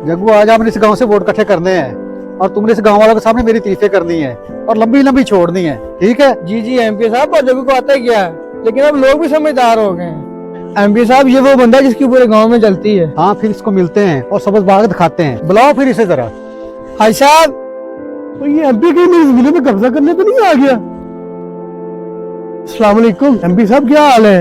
जग्गू आज आपने इस गांव से वोट इकट्ठे करने हैं और तुमने इस गांव वालों के सामने मेरी तारीफें करनी है और लंबी लंबी छोड़नी है, ठीक है? जी जी एमपी साहब, पर जग्गू को आता ही क्या है, लेकिन अब लोग भी समझदार हो गए हैं। एमपी साहब ये वो बंदा है जिसकी पूरे गांव में जलती है। हाँ, फिर इसको मिलते हैं और सबज बाग दिखाते हैं। बुलाओ फिर इसे जरा। हाय साहब, तो ये एमपी के मेरे जिले में कब्जा करने पे नहीं आ गया? अस्सलाम वालेकुम एमपी साहब, क्या हाल है?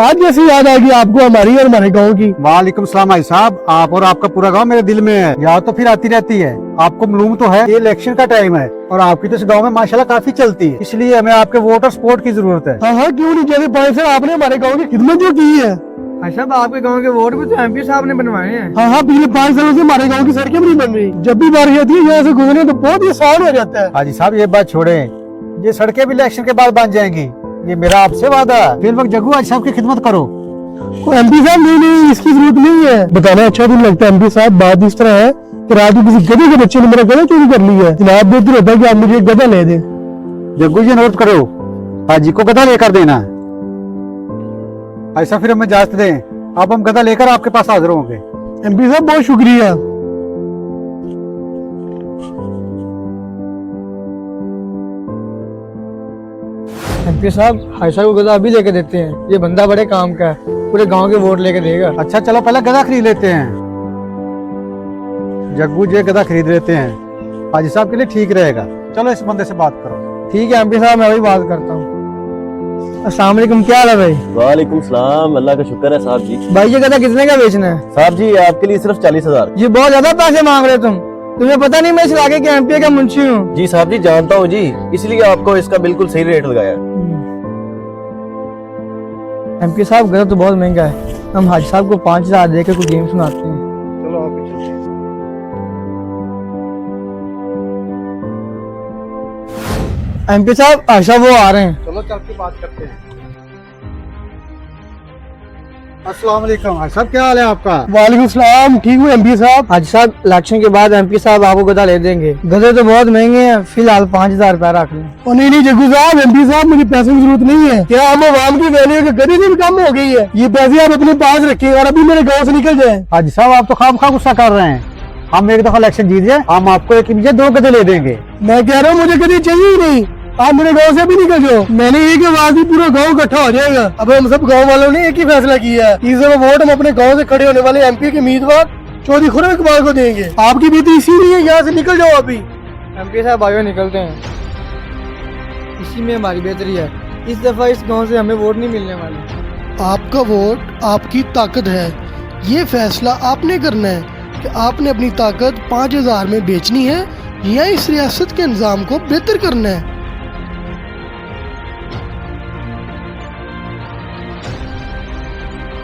आज कैसी याद आ गई आपको हमारी और हमारे गांव की? वालेकुम सलाम भाई साहब, आप और आपका पूरा गांव मेरे दिल में है। याद तो फिर आती रहती है। आपको मालूम तो है ये इलेक्शन का टाइम है और आपकी तो इस गांव में माशाल्लाह काफी चलती है, इसलिए हमें आपके वोट और सपोर्ट की जरूरत है। हाँ हाँ, क्यों नहीं। जैसे 5 साल आपने हमारे गांव की खिदमत जो की है। हाय साहब, आपके गांव के वोट भी तो एमपी साहब ने बनवाए हैं। हाँ हाँ, पिछले 5 सालों से हमारे गांव की सड़कें भी नहीं बन रही। जब भी बारिश आती है यहाँ से गुजरने तो बहुत ही आसान हो जाता है। हाजी साहब ये बात छोड़े, ये सड़कें भी इलेक्शन के बाद बन जाएंगी, ये मेरा आपसे वादा है। फिर वक्त जग्गू आज साहब की खिदमत करो। एमपी साहब नहीं, इसकी जरूरत नहीं है। बताना अच्छा भी लगता है एमपी साहब। बात इस तरह है कि रात को किसी गधे के बच्चे ने मेरा गधा चोरी कर लिया है। जनाब बेहतर होता है कि आप मुझे एक गधा ले दें। जग्गू जी नोट करो, हाजी को गधा लेकर देना है। ऐसा फिर हमें इजाजत दें, अब हम गधा लेकर आपके पास हाजिर होंगे। एमपी साहब बहुत शुक्रिया। एमपी साहब, हाय साहब को गधा अभी लेके देते हैं। ये बंदा बड़े काम का है, पूरे गांव के वोट लेके देगा। अच्छा चलो पहले गधा खरीद लेते हैं। जग्गू जी गधा खरीद लेते हैं, हाजी साहब के लिए ठीक रहेगा। चलो इस बंदे से बात करो। ठीक है एमपी साहब, मैं वही बात करता हूँ। अस्सलाम वालेकुम, क्या हाल है भाई? वालेकुम सलाम, अल्लाह का शुक्र है साहब जी। भाई ये गधा कितने का बेचना है? साहब जी आपके लिए सिर्फ 40,000। ये बहुत ज्यादा पैसे मांग रहे हो तुम्हें पता नहीं मैं इस इलाके के एमपी का मुंशी हूँ। जी साहब जी जानता हूँ जी, इसलिए आपको इसका बिल्कुल सही रेट लगाया। एमपी साहब गधा तो बहुत महंगा है, हम हाजी साहब को 5,000 देकर कोई गेम सुनाते हैं। चलो आगे चलते हैं। एमपी साहब आशा वो आ रहे हैं। चलो चल के बात करते हैं। अस्सलाम वालेकुम हाजी साहब, क्या हाल है आपका? वालेकुम सलाम, ठीक हूँ एमपी साहब। हाजी साहब इलेक्शन के बाद एमपी साहब आपको गधा ले देंगे। गधे तो बहुत महंगे हैं, फिलहाल 5,000 रुपया रख लें। और नहीं जग्गू साहब, एमपी साहब मुझे पैसों की जरूरत नहीं है। क्या हम आवाम की वैल्यू के गरीबी भी कम हो गई है? ये पैसे आप अपने पास रखें और अभी मेरे गाँव से निकल जाए। हाजी साहब आप तो खामखा गुस्सा कर रहे हैं। हम एक दफा इलेक्शन जीत जाए, हम आपको एक नीचे 2 गधे ले देंगे। मैं कह रहा हूँ मुझे कभी चाहिए ही नहीं। आप मेरे गांव से भी निकल जाओ। मैंने एक आवाज ही पूरा गांव इकट्ठा हो जाएगा। अब हम सब गांव वालों ने एक ही फैसला किया है, इस दफा वोट हम अपने गांव से खड़े होने वाले एमपी के उम्मीदवार चौधरी खुर्रम इकबाल को देंगे। आपकी बेटी इसीलिए यहाँ से निकल जाओ अभी। एमपी साहब आगे निकलते हैं, इसी में हमारी बेहतरी है। इस दफा इस गांव से हमें वोट नहीं मिलने वाले। आपका वोट आपकी ताकत है। ये फैसला आपने करना है कि आपने अपनी ताकत 5,000 में बेचनी है या इस रियासत के निजाम को बेहतर करना है।